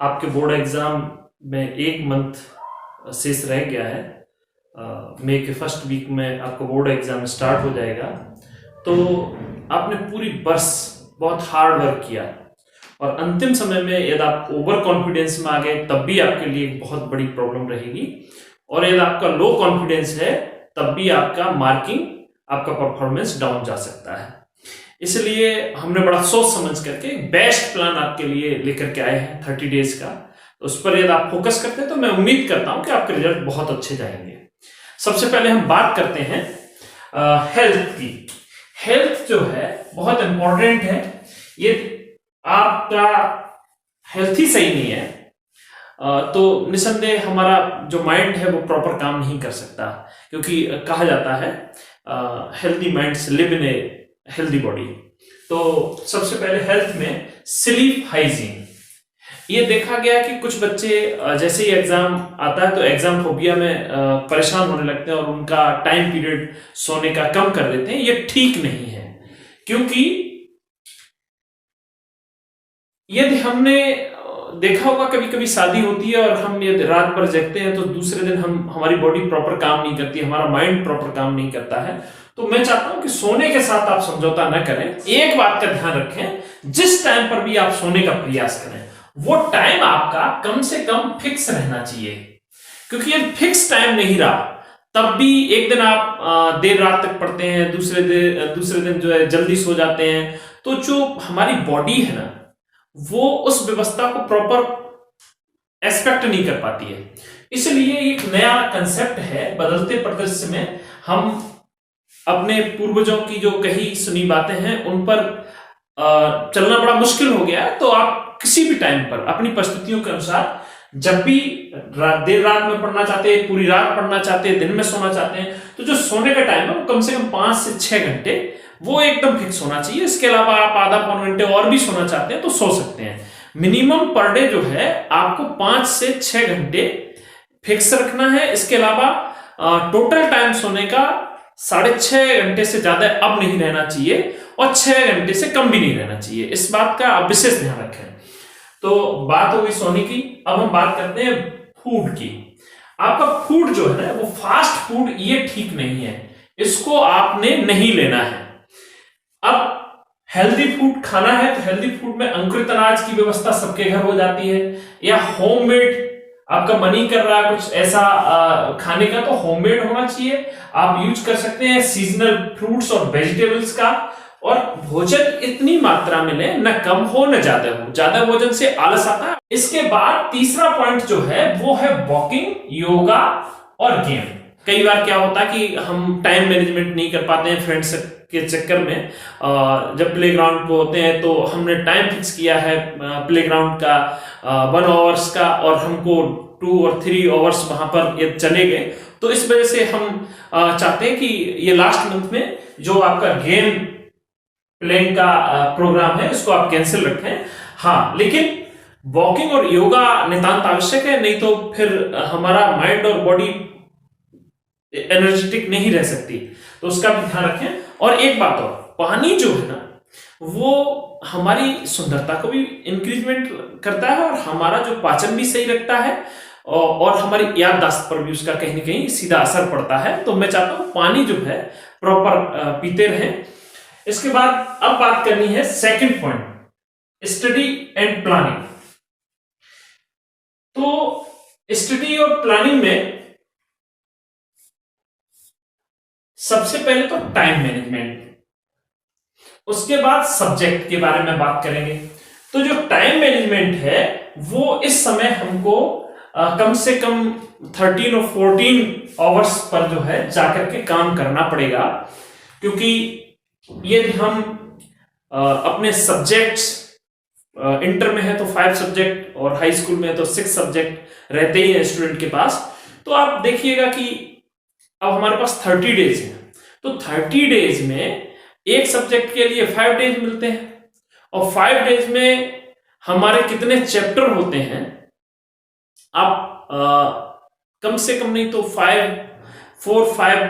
आपके board exam में एक मंथ शेष रह गया है। मई के फर्स्ट वीक में आपका बोर्ड एग्जाम स्टार्ट हो जाएगा। तो आपने पूरी बरस बहुत हार्ड वर्क किया और अंतिम समय में यदि आप ओवर कॉन्फिडेंस में आ गए तब भी आपके लिए एक बहुत बड़ी प्रॉब्लम रहेगी, और यदि आपका लो कॉन्फिडेंस है तब भी आपका मार्किंग, आपका परफॉर्मेंस डाउन जा सकता है। इसलिए हमने बड़ा सोच समझ करके बेस्ट प्लान आपके लिए लेकर के आए हैं 30 डेज का। तो उस पर यदि आप फोकस करते हैं तो मैं उम्मीद करता हूं कि आपके रिजल्ट बहुत अच्छे जाएंगे। सबसे पहले हम बात करते हैं हेल्थ की। हेल्थ जो है बहुत इंपॉर्टेंट है। ये आपका हेल्थ ही सही नहीं है तो निसंदेह हमारा जो माइंड है वो प्रॉपर काम नहीं कर सकता, क्योंकि कहा जाता है healthy minds live in a healthy body. तो सबसे पहले हेल्थ में स्लीप हाइजीन। ये देखा गया कि कुछ बच्चे जैसे ही एग्जाम आता है तो एग्जाम फोबिया में परेशान होने लगते हैं और उनका टाइम पीरियड सोने का कम कर देते हैं। ये ठीक नहीं है, क्योंकि यदि हमने देखा होगा कभी कभी शादी होती है और हम यदि रात भर जगते हैं तो दूसरे दिन हमारी बॉडी प्रॉपर काम नहीं करती, हमारा माइंड प्रॉपर काम नहीं करता है। तो मैं चाहता हूं कि सोने के साथ आप समझौता न करें। एक बात का ध्यान रखें, जिस टाइम पर भी आप सोने का प्रयास करें वो टाइम आपका कम से कम फिक्स रहना चाहिए, क्योंकि यदि फिक्स टाइम नहीं रहा तब भी एक दिन आप देर रात तक पढ़ते हैं, दूसरे दिन जो है जल्दी सो जाते हैं, तो जो हमारी बॉडी है ना वो उस व्यवस्था को प्रॉपर एक्सपेक्ट नहीं कर पाती है। इसलिए एक नया कंसेप्ट है, बदलते परिदृश्य में हम अपने पूर्वजों की जो कही सुनी बातें हैं उन पर चलना बड़ा मुश्किल हो गया। तो आप किसी भी टाइम पर अपनी परिस्थितियों के अनुसार जब भी देर रात में पढ़ना चाहते हैं, पूरी रात पढ़ना चाहते हैं, दिन में सोना चाहते हैं, तो जो सोने का टाइम है वो कम से कम 5 से 6 घंटे वो एकदम फिक्स होना चाहिए। इसके अलावा आप आधा पौन घंटे और भी सोना चाहते हैं तो सो सकते हैं। मिनिमम पर डे जो है आपको 5 से 6 घंटे फिक्स रखना है। इसके अलावा टोटल टाइम सोने का 6.5 घंटे से ज्यादा अब नहीं रहना चाहिए और 6 घंटे से कम भी नहीं रहना चाहिए। इस बात का आप विशेष ध्यान रखें। तो बात हो गई सोने की। अब हम बात करते हैं फूड की। आपका फूड जो है ना वो फास्ट फूड ये ठीक नहीं है, इसको आपने नहीं लेना है। अब हेल्दी फूड खाना है तो हेल्दी फूड में अंकुरित अनाज की व्यवस्था सबके घर हो जाती है, या होममेड आपका मनी कर रहा है कुछ ऐसा खाने का तो होममेड होना चाहिए। आप यूज कर सकते हैं सीजनल फ्रूट्स और वेजिटेबल्स का, और भोजन इतनी मात्रा में लें, न कम हो न ज्यादा हो। ज्यादा भोजन से आलस आता है। इसके बाद तीसरा पॉइंट जो है वो है वॉकिंग, योगा और गेम। कई बार क्या होता है कि हम टाइम मैनेजमेंट नहीं कर पाते हैं फ्रेंड्स के चक्कर में। जब प्लेग्राउंड पे होते हैं तो हमने टाइम फिक्स किया है प्लेग्राउंड का 1 आवर्स का, और हमको 2 और 3 आवर्स वहां पर ये चले गए। तो इस वजह से हम चाहते हैं कि ये लास्ट मंथ में जो आपका गेम प्लेइंग का प्रोग्राम है इसको आप कैंसिल रखें। हाँ, लेकिन वॉकिंग और योगा नितांत आवश्यक है, नहीं तो फिर हमारा माइंड और बॉडी एनर्जेटिक नहीं रह सकती, तो उसका भी ध्यान रखें। और एक बात और, पानी जो है ना वो हमारी सुंदरता को भी इंक्रीजमेंट करता है और हमारा जो पाचन भी सही रखता है, और हमारी याददाश्त पर भी उसका कहीं ना कहीं सीधा असर पड़ता है। तो मैं चाहता हूं पानी जो है प्रॉपर पीते रहें। इसके बाद अब बात करनी है second point, study and planning. तो स्टडी और प्लानिंग में सबसे पहले तो टाइम मैनेजमेंट, उसके बाद सब्जेक्ट के बारे में बात करेंगे। तो जो टाइम मैनेजमेंट है वो इस समय हमको कम से कम 13 और 14 आवर्स पर जो है जाकर के काम करना पड़ेगा, क्योंकि यदि हम अपने सब्जेक्ट्स इंटर में है तो 5 सब्जेक्ट और हाई स्कूल में है तो 6 सब्जेक्ट रहते ही है स्टूडेंट के पास। तो आप देखिएगा कि अब हमारे पास 30 डेज है, तो 30 डेज में एक सब्जेक्ट के लिए 5 डेज मिलते हैं, और 5 डेज में हमारे कितने चैप्टर होते हैं। आप कम से कम नहीं तो 4-5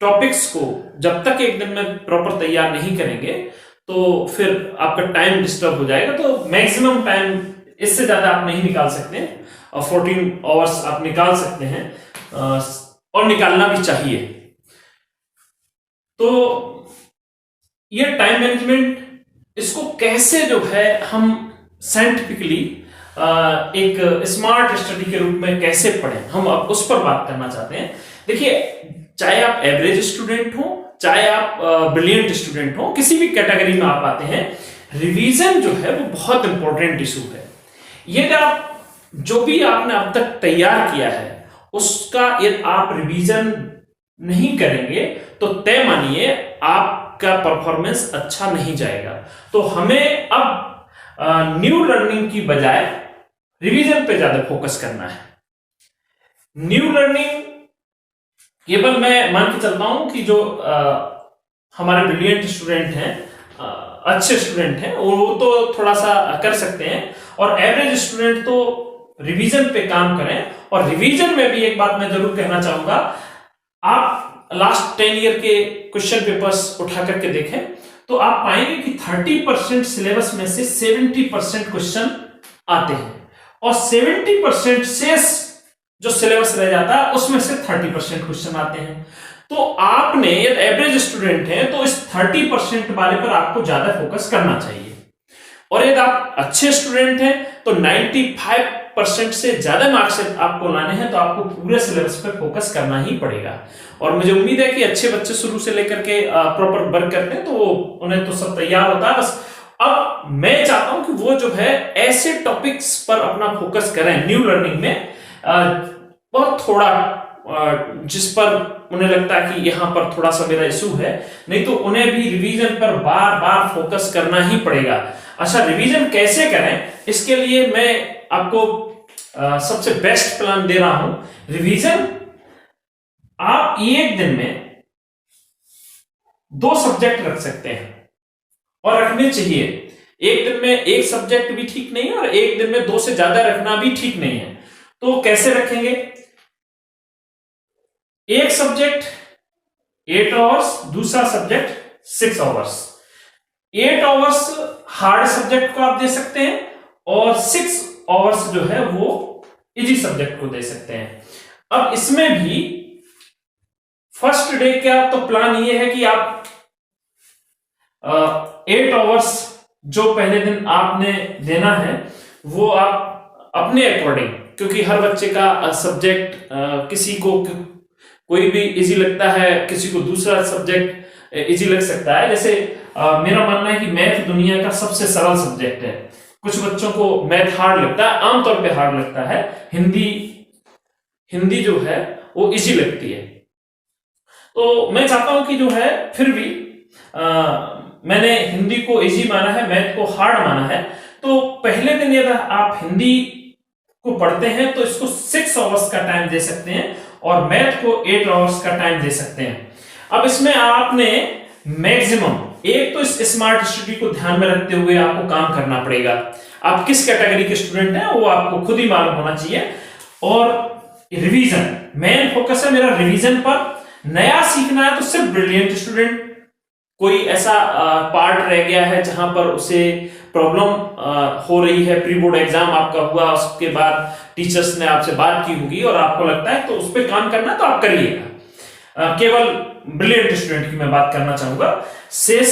टॉपिक्स को जब तक एक दिन में प्रॉपर तैयार नहीं करेंगे तो फिर आपका टाइम डिस्टर्ब हो जाएगा। तो मैक्सिमम टाइम, इससे ज्यादा आप नहीं निकाल सकते हैं, और 14 आवर्स आप निकाल सकते हैं, और निकालना भी चाहिए। तो ये टाइम मैनेजमेंट, इसको कैसे जो है हम साइंटिफिकली एक स्मार्ट स्टडी के रूप में कैसे पढ़ें, हम अब उस पर बात करना चाहते हैं। देखिए, चाहे आप एवरेज स्टूडेंट हो, चाहे आप ब्रिलियंट स्टूडेंट हो, किसी भी कैटेगरी में आप आते हैं, रिवीजन जो है वो बहुत इंपॉर्टेंट इशू है। यदि आप जो भी आपने अब तक तैयार किया है उसका यदि आप रिवीजन नहीं करेंगे तो तय मानिए आपका परफॉर्मेंस अच्छा नहीं जाएगा। तो हमें अब न्यू लर्निंग की बजाय रिवीजन पे ज्यादा फोकस करना है। न्यू लर्निंग केवल मैं मान के चलता हूं कि जो हमारे ब्रिलियंट स्टूडेंट हैं, अच्छे स्टूडेंट हैं, वो तो थोड़ा सा कर सकते हैं, और एवरेज स्टूडेंट तो रिवीजन पे काम करें। और रिवीजन में भी एक बात मैं जरूर कहना चाहूंगा, आप लास्ट 10 ईयर के क्वेश्चन पेपर्स उठा करके देखें तो आप पाएंगे कि 30% सिलेबस में से 70% क्वेश्चन आते हैं, और 70% शेष जो सिलेबस रह जाता है उसमें से 30% क्वेश्चन आते हैं। तो आपने यदि एवरेज स्टूडेंट हैं तो इस 30% वाले पर आपको ज्यादा फोकस करना चाहिए, और यदि आप अच्छे स्टूडेंट हैं तो 95% से ज्यादा मार्क्स आपको लाने हैं, तो आपको पूरे सिलेबस पर फोकस करना ही पड़ेगा। और मुझे उम्मीद है कि अच्छे बच्चे शुरू से लेकर के प्रॉपर वर्क करते हैं, तो उन्हें तो सब तैयार होता है। बस अब मैं चाहता हूं कि वो जो है ऐसे टॉपिक्स पर अपना फोकस करें न्यू लर्निंग में, बहुत थोड़ा, जिस पर उन्हें लगता है कि यहां पर थोड़ा सा मेरा इशू है, नहीं तो उन्हें भी रिवीजन पर बार बार फोकस करना ही पड़ेगा। अच्छा, रिवीजन कैसे करें, इसके लिए मैं आपको सबसे बेस्ट प्लान दे रहा हूं। रिवीजन आप एक दिन में 2 सब्जेक्ट रख सकते हैं, और रखने चाहिए। एक दिन में एक सब्जेक्ट भी ठीक नहीं है, और एक दिन में 2 से ज्यादा रखना भी ठीक नहीं है। तो कैसे रखेंगे? एक सब्जेक्ट 8 आवर्स, दूसरा subject 6 hours. 8 hours hard subject को आप दे सकते हैं, और 6 आवर्स जो है वो इजी सब्जेक्ट को दे सकते हैं। अब इसमें भी फर्स्ट डे का तो प्लान ये है कि आप 8 आवर्स जो पहले दिन आपने देना है वो आप अपने अकॉर्डिंग, क्योंकि हर बच्चे का सब्जेक्ट, किसी को कोई भी इजी लगता है, किसी को दूसरा सब्जेक्ट इजी लग सकता है। जैसे मेरा मानना है कि मैथ दुनिया का सबसे सरल सब्जेक्ट है। कुछ बच्चों को मैथ हार्ड लगता है, आमतौर पे हार्ड लगता है। हिंदी जो है वो इजी लगती है। तो मैं चाहता हूं कि जो है फिर भी मैंने हिंदी को इजी माना है, मैथ को हार्ड माना है। तो पहले दिन यदि आप हिंदी को पढ़ते हैं तो इसको 6 आवर्स का टाइम दे सकते हैं, और मैथ को 8 आवर्स का टाइम दे सकते हैं। अब इसमें आपने मैक्सिमम, एक तो इस स्मार्ट स्टडी को ध्यान में रखते हुए आपको काम करना पड़ेगा। आप किस कैटेगरी के स्टूडेंट हैं वो आपको खुद ही मालूम होना चाहिए। और रिवीजन, मेन फोकस है मेरा रिवीजन पर। नया सीखना है तो सिर्फ ब्रिलियंट स्टूडेंट, कोई ऐसा पार्ट रह गया है जहां पर उसे प्रॉब्लम हो रही है, प्री बोर्ड एग्जाम आपका हुआ, उसके बाद टीचर्स ने आपसे बात की होगी और आपको लगता है तो उस पर काम करना तो आप करिएगा। केवल ब्रिलियंट स्टूडेंट की मैं बात करना चाहूंगा। शेष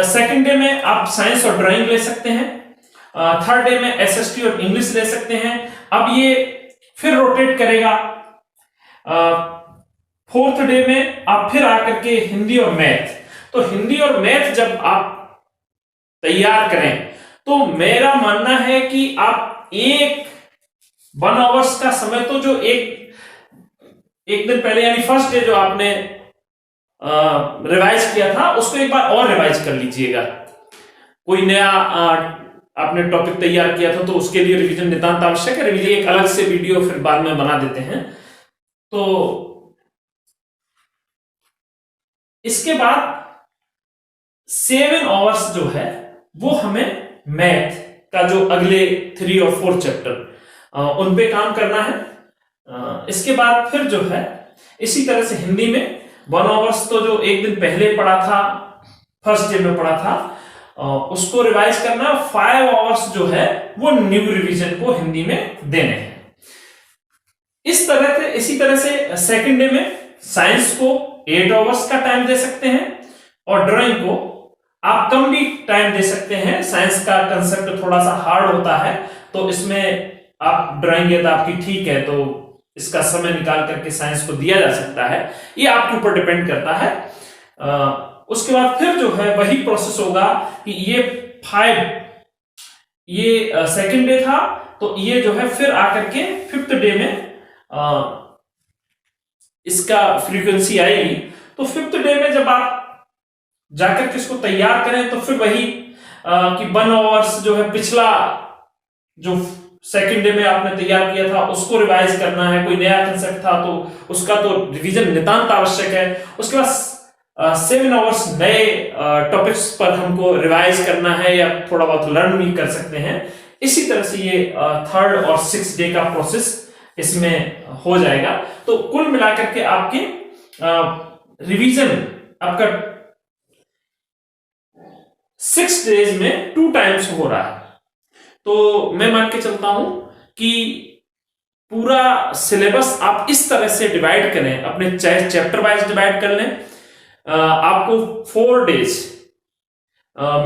सेकंड डे में आप साइंस और ड्राइंग ले सकते हैं, थर्ड डे में एसएसटी और इंग्लिश ले सकते हैं। अब ये फिर रोटेट करेगा। फोर्थ डे में आप फिर आकर के हिंदी और मैथ। तो हिंदी और मैथ जब आप तैयार करें तो मेरा मानना है कि आप 1 आवर्स का समय, तो जो एक दिन पहले यानी फर्स्ट डे जो आपने रिवाइज किया था उसको एक बार और रिवाइज कर लीजिएगा। कोई नया आपने टॉपिक तैयार किया था तो उसके लिए रिवीजन नितांत आवश्यक है। रिवीजन एक अलग से वीडियो फिर बाद में बना देते हैं। तो इसके बाद 7 आवर्स जो है वो हमें मैथ का जो अगले 3 और 4 चैप्टर उन पे काम करना है। इसके बाद फिर जो है इसी तरह से हिंदी में 1 आवर्स तो जो एक दिन पहले पढ़ा था फर्स्ट डे में पढ़ा था उसको रिवाइज करना। 5 आवर्स जो है वो न्यू रिवीजन को हिंदी में देने हैं। इसी तरह से सेकंड डे में साइंस को 8 आवर्स का टाइम दे सकते हैं और ड्राइंग को आप कम भी टाइम दे सकते हैं। साइंस का कंसेप्ट थोड़ा सा हार्ड होता है तो इसमें आप ड्राइंग यदि आपकी ठीक है तो इसका समय निकाल करके साइंस को दिया जा सकता है, ये आपके ऊपर डिपेंड करता है। उसके बाद फिर जो है वही प्रोसेस होगा कि ये 5 ये सेकंड डे था तो ये जो है फिर आकर के 5th डे में इसका फ्रीक्वेंसी आएगी। तो 5th डे में जब आप जाकर के इसको तैयार करें तो फिर वही कि 1 आवर्स जो है पिछला जो सेकंड डे में आपने तैयार किया था उसको रिवाइज करना है। कोई नया कंसेप्ट था तो उसका तो रिवीजन नितांत आवश्यक है। उसके बाद 7 आवर्स नए टॉपिक्स पर हमको रिवाइज करना है या थोड़ा बहुत लर्न भी कर सकते हैं। इसी तरह से ये 3rd और 6th डे का प्रोसेस इसमें हो जाएगा। तो कुल मिलाकर के आपके रिवीजन आपका 6 डेज में 2 टाइम्स हो रहा है। तो मैं मान के चलता हूं कि पूरा सिलेबस आप इस तरह से डिवाइड करें, अपने चैप्टर वाइज डिवाइड कर लें। आपको 4 डेज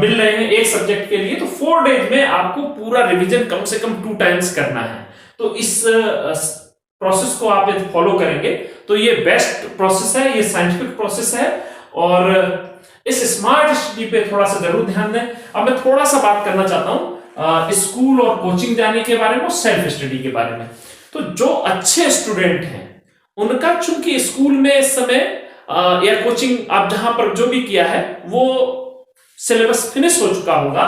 मिल रहे हैं एक सब्जेक्ट के लिए, तो 4 डेज में आपको पूरा रिवीजन कम से कम 2 टाइम्स करना है। तो इस प्रोसेस को आप यदि फॉलो करेंगे तो ये बेस्ट प्रोसेस है, ये साइंटिफिक प्रोसेस है और इस स्मार्ट स्टडी पे थोड़ा सा जरूर ध्यान दें। अब मैं थोड़ा सा बात करना चाहता हूं स्कूल और कोचिंग जाने के बारे में, सेल्फ स्टडी के बारे में। तो जो अच्छे स्टूडेंट हैं उनका चूंकि स्कूल में इस समय या कोचिंग आप जहां पर जो भी किया है वो सिलेबस फिनिश हो चुका होगा,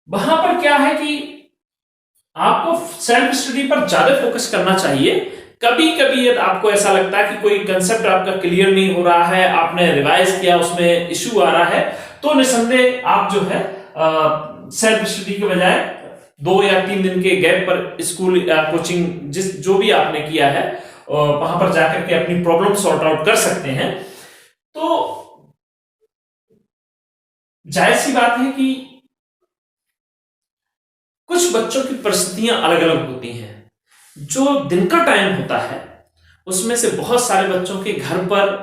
वहां पर क्या है कि आपको सेल्फ स्टडी पर ज्यादा फोकस करना चाहिए। कभी कभी यदि आपको ऐसा लगता है कि कोई कंसेप्ट आपका क्लियर नहीं हो रहा है, आपने रिवाइज किया उसमें इश्यू आ रहा है, तो निसंदेह आप जो है सेल्फ स्टडी के बजाय 2 या 3 दिन के गैप पर स्कूल या कोचिंग जो भी आपने किया है वहां पर जाकर के अपनी प्रॉब्लम सॉर्ट आउट कर सकते हैं। तो जाहिर सी बात है कि कुछ बच्चों की परिस्थितियां अलग अलग होती हैं। जो दिन का टाइम होता है उसमें से बहुत सारे बच्चों के घर पर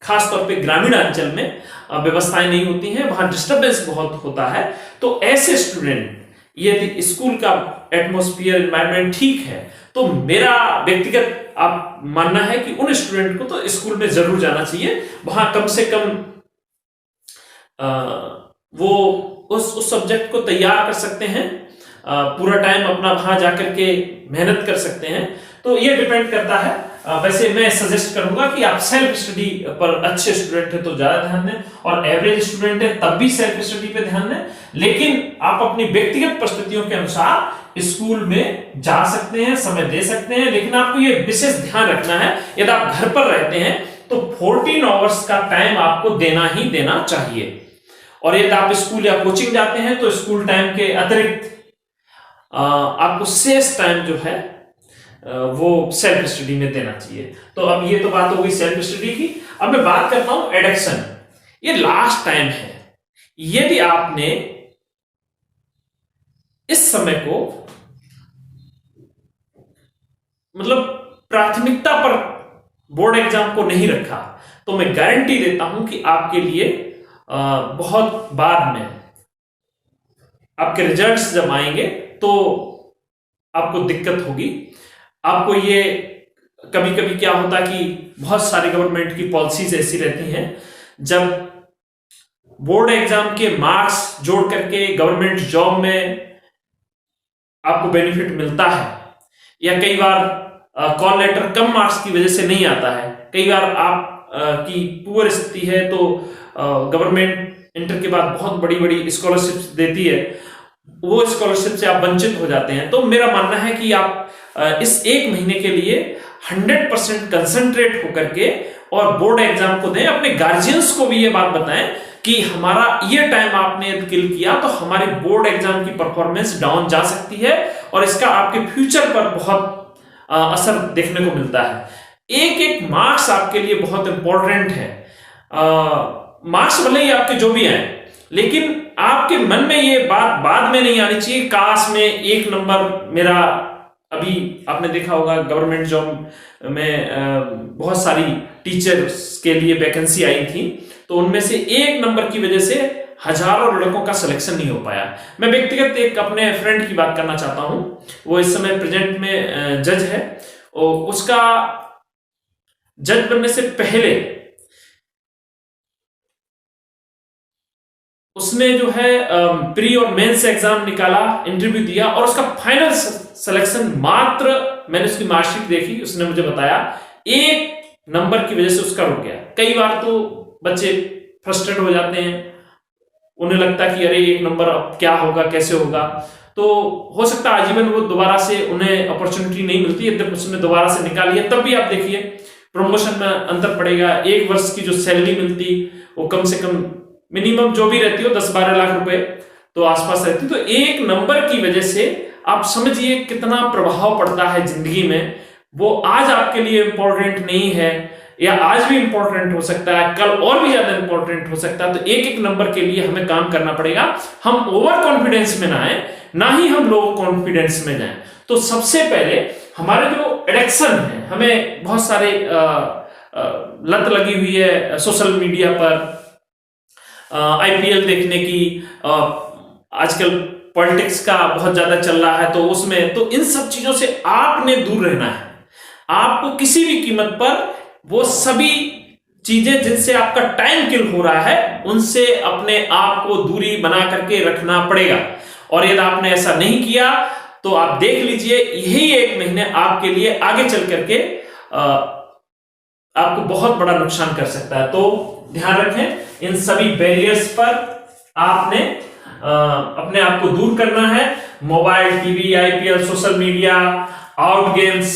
खास तौर पे ग्रामीण अंचल में व्यवस्थाएं नहीं होती हैं, वहां डिस्टरबेंस बहुत होता है। तो ऐसे स्टूडेंट यदि स्कूल का एटमॉस्फेयर एनवायरनमेंट ठीक है तो मेरा व्यक्तिगत आप मानना है कि उन स्टूडेंट को तो स्कूल में जरूर जाना चाहिए। वहां कम से कम वो उस सब्जेक्ट को तैयार कर सकते हैं, पूरा टाइम अपना वहां जाकर के मेहनत कर सकते हैं। तो ये डिपेंड करता है। वैसे मैं सजेस्ट करूंगा कि आप सेल्फ स्टडी पर अच्छे स्टूडेंट है तो ज्यादा ध्यान दें और एवरेज स्टूडेंट है तब भी सेल्फ स्टडी पे ध्यान दें। लेकिन आप अपनी व्यक्तिगत परिस्थितियों के अनुसार स्कूल में जा सकते हैं, समय दे सकते हैं, लेकिन आपको ये विशेष ध्यान रखना है यदि आप घर पर रहते हैं तो 14 आवर्स का टाइम आपको देना ही देना चाहिए। और यदि आप स्कूल या कोचिंग जाते हैं तो स्कूल टाइम के अतिरिक्त आपको शेष टाइम जो है वो सेल्फ स्टडी में देना चाहिए। तो अब ये तो बात हो गई सेल्फ स्टडी की। अब मैं बात करता हूं एडिक्शन। ये लास्ट टाइम है। यदि आपने इस समय को मतलब प्राथमिकता पर बोर्ड एग्जाम को नहीं रखा तो मैं गारंटी देता हूं कि आपके लिए बहुत बाद में आपके रिजल्ट्स जब आएंगे तो आपको दिक्कत होगी। आपको ये कभी कभी क्या होता है कि बहुत सारी गवर्नमेंट की पॉलिसीज ऐसी रहती हैं, जब बोर्ड एग्जाम के मार्क्स जोड़ करके गवर्नमेंट जॉब में आपको बेनिफिट मिलता है, या कई बार कॉल लेटर कम मार्क्स की वजह से नहीं आता है, कई बार आप की पुअर स्थिति है तो गवर्नमेंट इंटर के बाद बहुत बड़ी बड़ी स्कॉलरशिप्स देती है, वो स्कॉलरशिप से आप वंचित हो जाते हैं। तो मेरा मानना है कि आप इस 1 महीने के लिए 100% कंसंट्रेट होकर के और बोर्ड एग्जाम को दें। अपने गार्जियंस को भी ये बात बताएं कि हमारा ये टाइम आपने किल किया तो हमारे बोर्ड एग्जाम की परफॉर्मेंस डाउन जा सकती है और इसका आपके फ्यूचर पर बहुत असर देखने को मिलता है। एक एक मार्क्स आपके लिए बहुत इंपॉर्टेंट है। मार्क्स भले ही आपके जो भी आए, लेकिन आपके मन में ये बात बाद में नहीं आनी चाहिए, काश में 1 नंबर मेरा। अभी आपने देखा होगा गवर्नमेंट जॉब में बहुत सारी टीचर्स के लिए वैकेंसी आई थी, तो उनमें से 1 नंबर की वजह से हजारों लड़कों का सिलेक्शन नहीं हो पाया। मैं व्यक्तिगत एक अपने फ्रेंड की बात करना चाहता हूं, वो इस समय प्रेजेंट में जज है, और उसका जज बनने से पहले उसने जो है प्री और मेंस एग्जाम निकाला, इंटरव्यू दिया, और उसका फाइनल सिलेक्शन मात्र, मैंने उसकी मार्कशीट देखी, उसने मुझे बताया 1 नंबर की वजह से उसका रुक गया। कई बार तो बच्चे फ्रस्ट्रेट हो जाते हैं, उन्हें लगता है कि अरे 1 नंबर अब क्या होगा, कैसे होगा, तो हो सकता है आजीवन वो दोबारा से उन्हें अपॉर्चुनिटी नहीं मिलती है। जब उसने दोबारा से निकाल लिया, तब भी आप देखिए प्रमोशन में अंतर पड़ेगा। 1 वर्ष की जो सैलरी मिलती वो कम से कम मिनिमम जो भी रहती हो 10-12 लाख रुपए तो आसपास रहती। तो 1 नंबर की वजह से आप समझिए कितना प्रभाव पड़ता है जिंदगी में। वो आज आपके लिए इंपॉर्टेंट नहीं है, या आज भी इंपॉर्टेंट हो सकता है, कल और भी ज्यादा इंपॉर्टेंट हो सकता है। तो 1-1 नंबर के लिए हमें काम करना पड़ेगा। हम ओवर कॉन्फिडेंस में ना आए, ना ही हम लो कॉन्फिडेंस में जाएं। तो सबसे पहले हमारे जो एडिक्शन है, हमें बहुत सारे लत लगी हुई है सोशल मीडिया पर, आईपीएल देखने की, आजकल पॉलिटिक्स का बहुत ज्यादा चल रहा है, तो उसमें तो इन सब चीजों से आपने दूर रहना है। आपको किसी भी कीमत पर वो सभी चीजें जिनसे आपका टाइम किल हो रहा है, उनसे अपने आप को दूरी बना करके रखना पड़ेगा। और यदि आपने ऐसा नहीं किया तो आप देख लीजिए, यही 1 महीने आपके लिए आगे चल करके आपको बहुत बड़ा नुकसान कर सकता है। तो ध्यान रखें, इन सभी बैरियर्स पर आपने अपने आप को दूर करना है। Mobile, TV, IPL, social media, out games,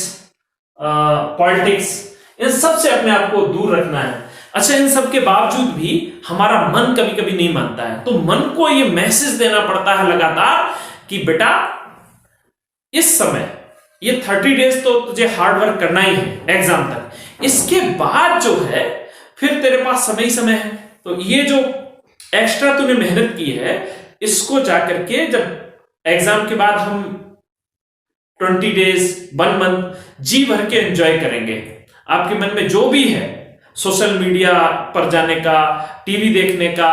politics, इन सब से अपने आप को दूर रखना है। अच्छा, इन सब के बावजूद भी हमारा मन कभी कभी नहीं मानता है, तो मन को ये मैसेज देना पड़ता है लगातार कि बेटा इस समय ये 30 डेज तो तुझे हार्ड वर्क करना ही है एग्जाम तक, इसके बाद जो है फिर तेरे पास समय ही समय है। तो ये जो एक्स्ट्रा तूने मेहनत की है, इसको जाकर के जब एग्जाम के बाद हम 20 डेज 1 मंथ जी भर के एंजॉय करेंगे। आपके मन में जो भी है, सोशल मीडिया पर जाने का, टीवी देखने का,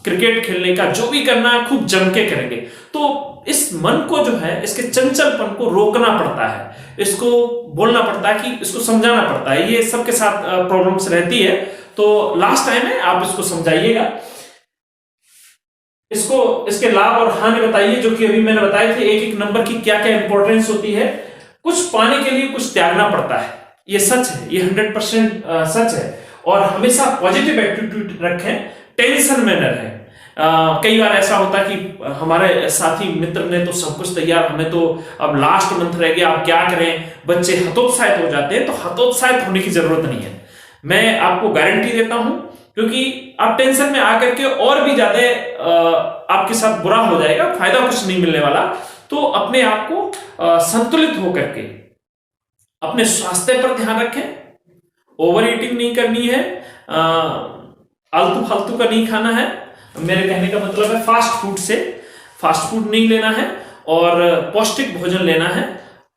क्रिकेट खेलने का, जो भी करना है खूब जम के करेंगे। तो इस मन को जो है, इसके चंचलपन को रोकना पड़ता है, इसको बोलना पड़ता है, कि इसको समझाना पड़ता है। ये सबके साथ प्रॉब्लम्स रहती है, तो लास्ट टाइम है आप इसको समझाइएगा, इसको इसके लाभ और हानि बताइए, जो कि अभी मैंने बताए थे 1-1 नंबर की क्या क्या इंपॉर्टेंस होती है। कुछ पाने के लिए कुछ त्यागना पड़ता है, ये सच है, ये 100% सच है। और हमेशा पॉजिटिव एटीट्यूड रखें, टेंशन में न रहें। कई बार ऐसा होता है कि हमारे साथी मित्र ने तो सब कुछ तैयार, हमें तो अब लास्ट मंथ रह गया, अब क्या करें, बच्चे हतोत्साहित हो जाते हैं। तो हतोत्साहित होने की जरूरत नहीं है, मैं आपको गारंटी देता हूं, क्योंकि आप टेंशन में आकर के और भी ज्यादा आपके साथ बुरा हो जाएगा, फायदा कुछ नहीं मिलने वाला। तो अपने आप को संतुलित होकर के अपने स्वास्थ्य पर ध्यान रखें, ओवर ईटिंग नहीं करनी है, आलतू फालतू का नहीं खाना है। मेरे कहने का मतलब है फास्ट फूड नहीं लेना है, और पौष्टिक भोजन लेना है।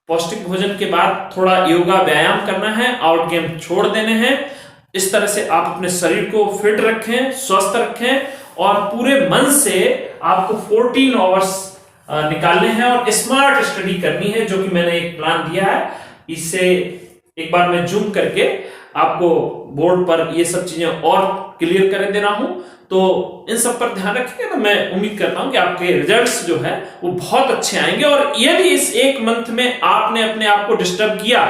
पौष्टिक भोजन के बाद थोड़ा योगा व्यायाम करना है, आउट गेम छोड़ देने हैं। इस तरह से आप अपने शरीर को फिट रखें, स्वस्थ रखें, और पूरे मन से आपको 14 आवर्स निकालने हैं और स्मार्ट स्टडी करनी है, जो कि मैंने एक प्लान दिया है। इससे एक बार मैं जूम करके आपको बोर्ड पर ये सब चीजें और क्लियर कर दे रहा हूं। तो इन सब पर ध्यान रखेंगे, तो मैं उम्मीद करता हूं कि आपके रिजल्ट्स जो है वो बहुत अच्छे आएंगे। और यदि इस 1 मंथ में आपने अपने आप को डिस्टर्ब किया,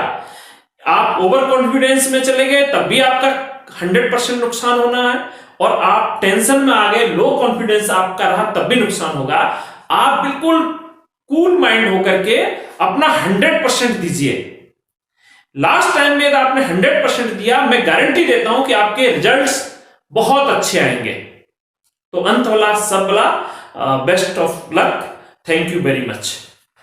आप ओवर कॉन्फिडेंस में चले गए, तब भी आपका 100% नुकसान होना है। और आप टेंशन में आ गए, लो कॉन्फिडेंस आपका रहा, तब भी नुकसान होगा। आप बिल्कुल कूल माइंड होकर के अपना 100% दीजिए। लास्ट टाइम में आपने 100% दिया, मैं गारंटी देता हूं कि आपके रिजल्ट्स बहुत अच्छे आएंगे। तो अंत वाला सब वाला best of luck, thank you very much.